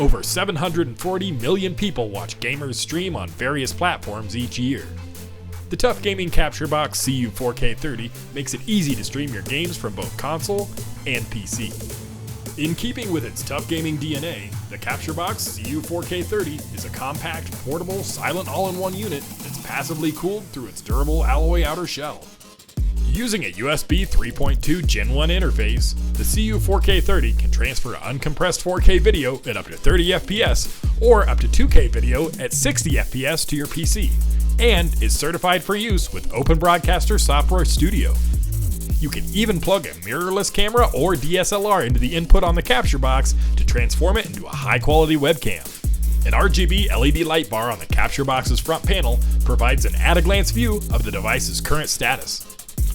Over 740 million people watch gamers stream on various platforms each year. The TUF Gaming Capture Box CU4K30 makes it easy to stream your games from both console and PC. In keeping with its TUF Gaming DNA, the Capture Box CU4K30 is a compact, portable, silent all-in-one unit that's passively cooled through its durable alloy outer shell. Using a USB 3.2 Gen 1 interface, the CU4K30 can transfer uncompressed 4K video at up to 30 FPS or up to 2K video at 60 FPS to your PC, and is certified for use with Open Broadcaster Software Studio. You can even plug a mirrorless camera or DSLR into the input on the Capture Box to transform it into a high-quality webcam. An RGB LED light bar on the Capture Box's front panel provides an at-a-glance view of the device's current status.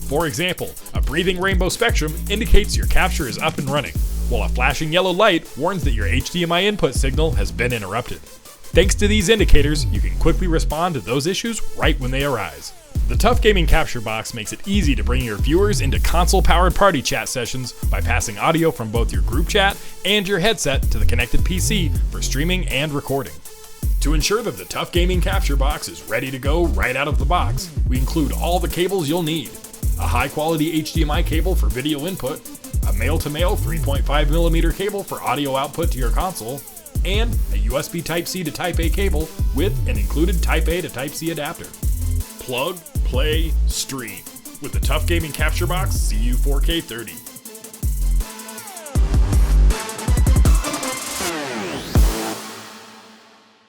For example, a breathing rainbow spectrum indicates your capture is up and running, while a flashing yellow light warns that your HDMI input signal has been interrupted. Thanks to these indicators, you can quickly respond to those issues right when they arise. The TUF Gaming Capture Box makes it easy to bring your viewers into console-powered party chat sessions by passing audio from both your group chat and your headset to the connected PC for streaming and recording. To ensure that the TUF Gaming Capture Box is ready to go right out of the box, we include all the cables you'll need. A high-quality HDMI cable for video input, a male-to-male 3.5mm cable for audio output to your console, and a USB Type-C to Type-A cable with an included Type-A to Type-C adapter. Plug, play, stream with the TUF Gaming Capture Box CU4K30.